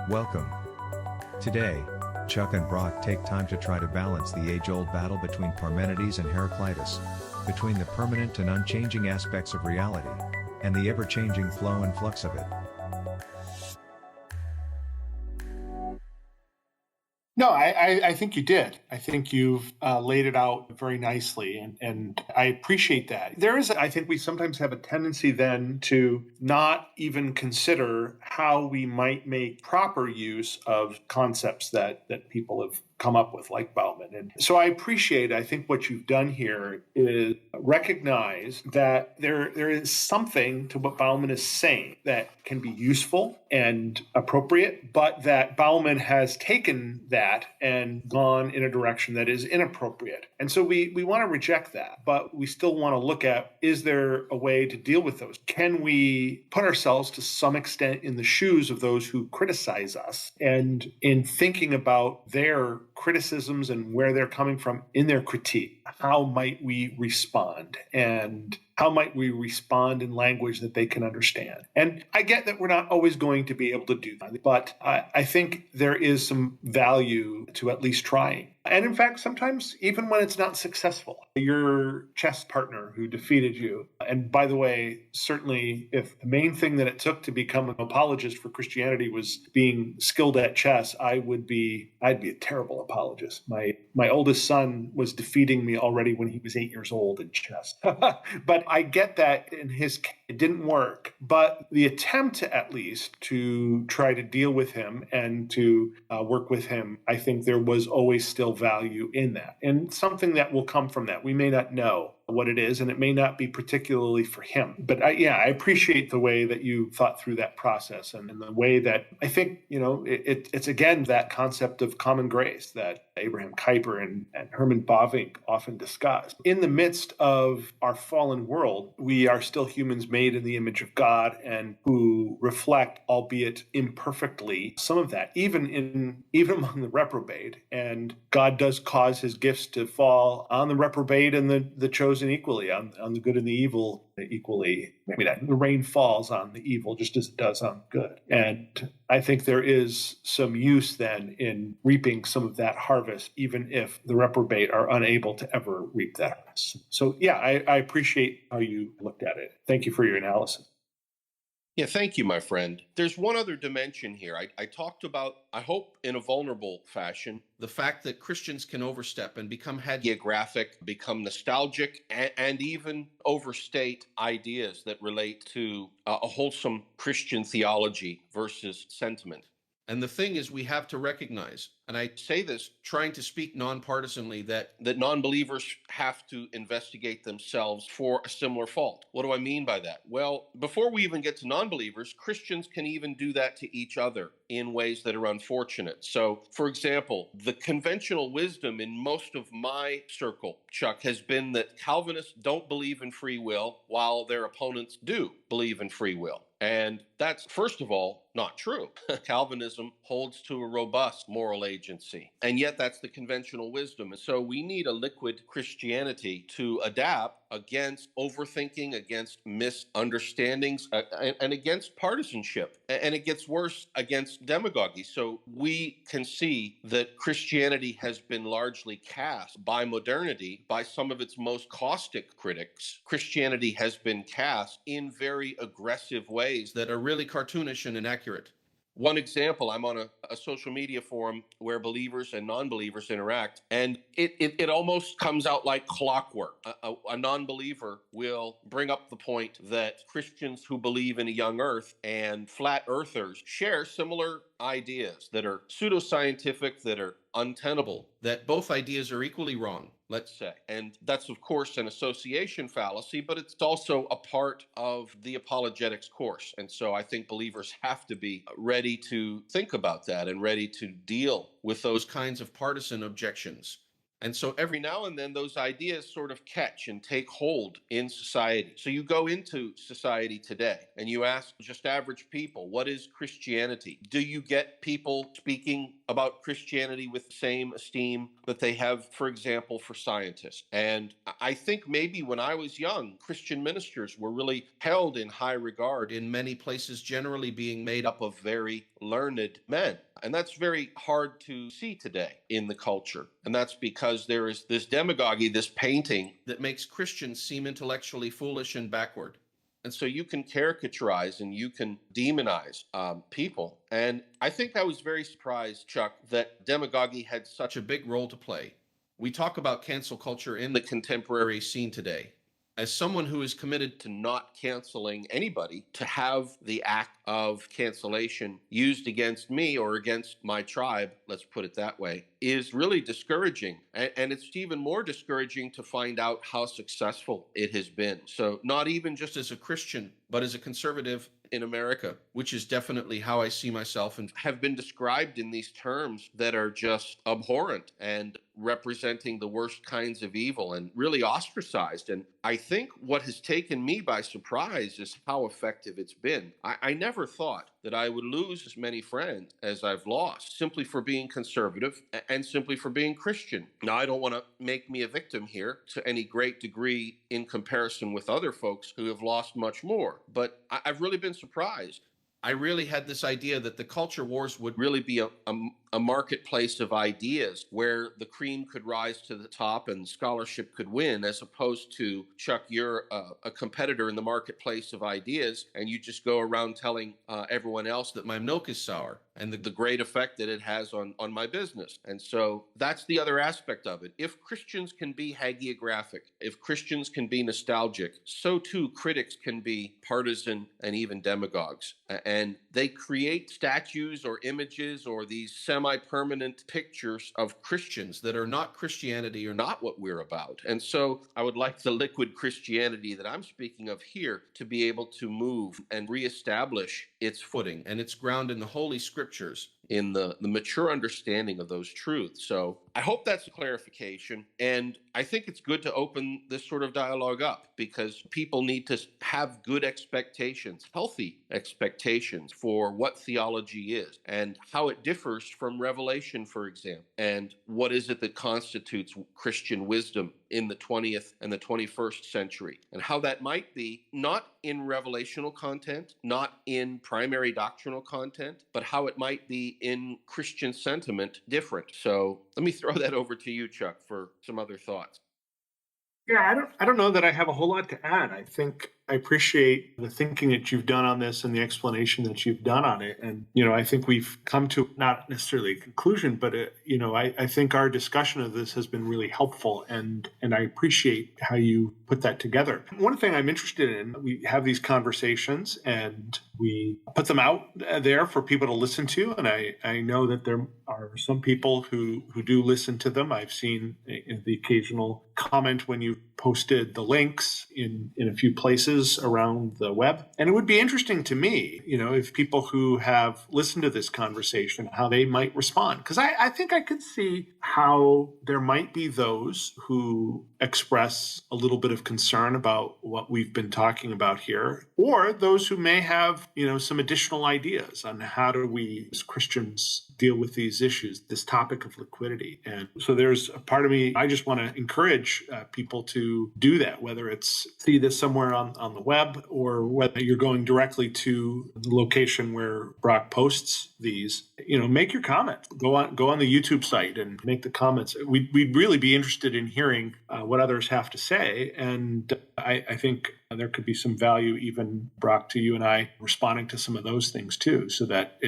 Welcome. Today, Chuck and Brock take time to try to balance the age-old battle between Parmenides and Heraclitus, between the permanent and unchanging aspects of reality, and the ever-changing flow and flux of it. No, I think you did. I think you've laid it out very nicely, and I appreciate that. There is, I think we sometimes have a tendency then to not even consider how we might make proper use of concepts that people have come up with, like Bauman. And so I think what you've done here is recognize that there is something to what Bauman is saying that can be useful and appropriate, but that Bauman has taken that and gone in a direction that is inappropriate. And so we want to reject that, but we still want to look at, is there a way to deal with those? Can we put ourselves to some extent in the shoes of those who criticize us? And in thinking about their criticisms and where they're coming from in their critique, how might we respond? And how might we respond in language that they can understand? And I get that we're not always going to be able to do that, but I think there is some value to at least trying. And in fact, sometimes even when it's not successful, your chess partner who defeated you, and by the way, certainly if the main thing that it took to become an apologist for Christianity was being skilled at chess, I'd be a terrible apologist. My oldest son was defeating me already when he was 8 years old in chess. But I get that in his case, it didn't work. But the attempt, at least, to try to deal with him and to work with him, I think there was always still value in that, and something that will come from that. We may not know what it is, and it may not be particularly for him. But I appreciate the way that you thought through that process, and the way that I think, it's again that concept of common grace that Abraham Kuyper and Herman Bavinck often discuss. In the midst of our fallen world, we are still humans made in the image of God and who reflect, albeit imperfectly, some of that, even among the reprobate. And God does cause his gifts to fall on the reprobate and the chosen equally, on the good and the evil equally. Maybe that the rain falls on the evil just as it does on the good. And I think there is some use then in reaping some of that harvest, even if the reprobate are unable to ever reap that harvest. So I appreciate how you looked at it. Thank you for your analysis. Yeah, thank you, my friend. There's one other dimension here. I talked about, I hope in a vulnerable fashion, the fact that Christians can overstep and become hagiographic, become nostalgic, and even overstate ideas that relate to a wholesome Christian theology versus sentiment. And the thing is, we have to recognize, and I say this trying to speak nonpartisanly, that non-believers have to investigate themselves for a similar fault. What do I mean by that? Well, before we even get to non-believers, Christians can even do that to each other in ways that are unfortunate. So, for example, the conventional wisdom in most of my circle, Chuck, has been that Calvinists don't believe in free will while their opponents do believe in free will. And that's, first of all, not true. Calvinism holds to a robust moral agency, and yet that's the conventional wisdom. And so we need a liquid Christianity to adapt against overthinking, against misunderstandings, and against partisanship. And it gets worse, against demagoguery. So we can see that Christianity has been largely cast by modernity, by some of its most caustic critics. Christianity has been cast in very aggressive ways that are really cartoonish and inaccurate. One example, I'm on a social media forum where believers and non-believers interact, and it almost comes out like clockwork. A non-believer will bring up the point that Christians who believe in a young earth and flat earthers share similar ideas that are pseudoscientific, that are untenable, that both ideas are equally wrong, let's say. And that's, of course, an association fallacy, but it's also a part of the apologetics course. And so I think believers have to be ready to think about that and ready to deal with those kinds of partisan objections. And so every now and then those ideas sort of catch and take hold in society. So you go into society today and you ask just average people, what is Christianity? Do you get people speaking about Christianity with the same esteem that they have, for example, for scientists. And I think maybe when I was young, Christian ministers were really held in high regard in many places, generally being made up of very learned men. And that's very hard to see today in the culture. And that's because there is this demagoguery, this painting that makes Christians seem intellectually foolish and backward. And so you can caricaturize and you can demonize people. And I think I was very surprised, Chuck, that demagoguery had such a big role to play. We talk about cancel culture in the contemporary scene today. As someone who is committed to not canceling anybody, to have the act of cancellation used against me or against my tribe, let's put it that way, is really discouraging. And it's even more discouraging to find out how successful it has been. So not even just as a Christian, but as a conservative in America, which is definitely how I see myself, and have been described in these terms that are just abhorrent and representing the worst kinds of evil and really ostracized. And I think what has taken me by surprise is how effective it's been. I never thought that I would lose as many friends as I've lost simply for being conservative and simply for being Christian. Now, I don't want to make me a victim here to any great degree in comparison with other folks who have lost much more, but I've really been surprised. I really had this idea that the culture wars would really be a marketplace of ideas where the cream could rise to the top and scholarship could win, as opposed to, Chuck, you're a competitor in the marketplace of ideas, and you just go around telling everyone else that my milk is sour and the great effect that it has on my business. And so that's the other aspect of it. If Christians can be hagiographic, if Christians can be nostalgic, so too critics can be partisan and even demagogues. And they create statues or images or these semi-permanent pictures of Christians that are not Christianity or not what we're about. And so I would like the liquid Christianity that I'm speaking of here to be able to move and reestablish its footing and its ground in the Holy Scriptures, in the mature understanding of those truths. So I hope that's a clarification. And I think it's good to open this sort of dialogue up because people need to have good expectations, healthy expectations for what theology is and how it differs from Revelation, for example. And what is it that constitutes Christian wisdom in the 20th and the 21st century, and how that might be not in revelational content, not in primary doctrinal content, but how it might be in Christian sentiment different. So let me throw that over to you, Chuck, for some other thoughts. Yeah, I don't know that I have a whole lot to add. I think I appreciate the thinking that you've done on this and the explanation that you've done on it. And, I think we've come to not necessarily a conclusion, but, I think our discussion of this has been really helpful. And I appreciate how you put that together. One thing I'm interested in, we have these conversations and we put them out there for people to listen to. And I know that there are some people who do listen to them. I've seen the occasional comment when you posted the links in a few places around the web. And it would be interesting to me, if people who have listened to this conversation, how they might respond. Because I think I could see how there might be those who express a little bit of concern about what we've been talking about here, or those who may have, some additional ideas on how do we as Christians deal with these issues, this topic of liquidity. And so there's a part of me, I just want to encourage people to do that, whether it's see this somewhere on the web or whether you're going directly to the location where Brock posts these, make your comments. Go on the YouTube site and make the comments. We'd really be interested in hearing what others have to say. And I think there could be some value, even Brock, to you and I responding to some of those things too, so that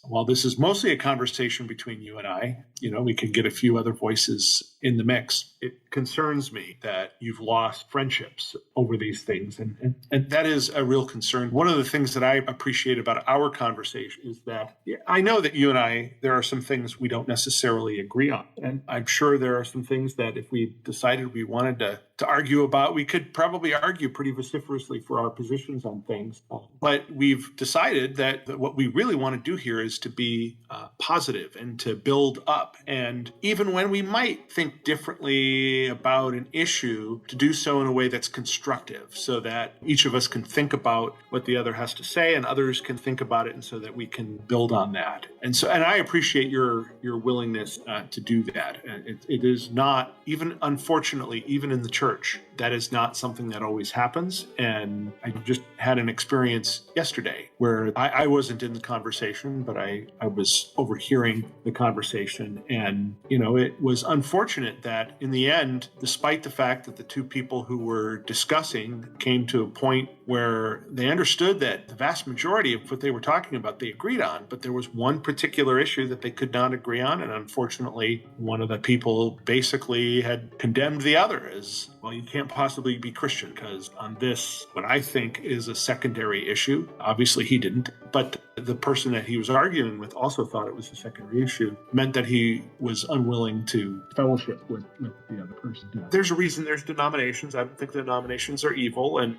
while this is mostly a conversation between you and I, we could get a few other voices in the mix. It concerns me that you've lost friendships over these things. And that is a real concern. One of the things that I appreciate about our conversation is that I know that you and I, there are some things we don't necessarily agree on. And I'm sure there are some things that if we decided we wanted to argue about, we could probably argue pretty vociferously for our positions on things. But we've decided that what we really want to do here is to be positive and to build up. And even when we might think think differently about an issue, to do so in a way that's constructive, so that each of us can think about what the other has to say and others can think about it, and so that we can build on that. And I appreciate your willingness to do that. It is not, even unfortunately, even in the church, that is not something that always happens. And I just had an experience yesterday where I wasn't in the conversation, but I was overhearing the conversation. And, it was unfortunate that in the end, despite the fact that the two people who were discussing came to a point where they understood that the vast majority of what they were talking about they agreed on, but there was one particular issue that they could not agree on. And unfortunately, one of the people basically had condemned the other as, well, you can't possibly be Christian because on this, what I think is a secondary issue. Obviously, he didn't, but the person that he was arguing with also thought it was a secondary issue, meant that he was unwilling to fellowship with the other person. There's a reason there's denominations. I don't think the denominations are evil, and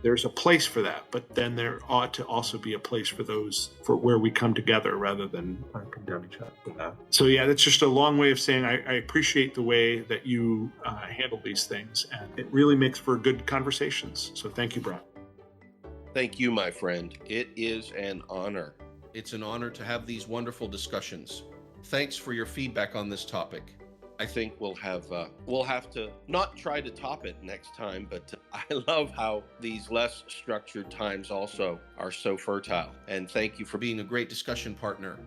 there's a place for that. But then there ought to also be a place for those, for where we come together rather than condemn each other. So yeah, that's just a long way of saying I appreciate the way that you handle these things, and it really makes for good conversations. So thank you, Brock. Thank you, my friend. It is an honor. It's an honor to have these wonderful discussions. Thanks for your feedback on this topic. I think we'll have to not try to top it next time, but I love how these less structured times also are so fertile. And thank you for being a great discussion partner.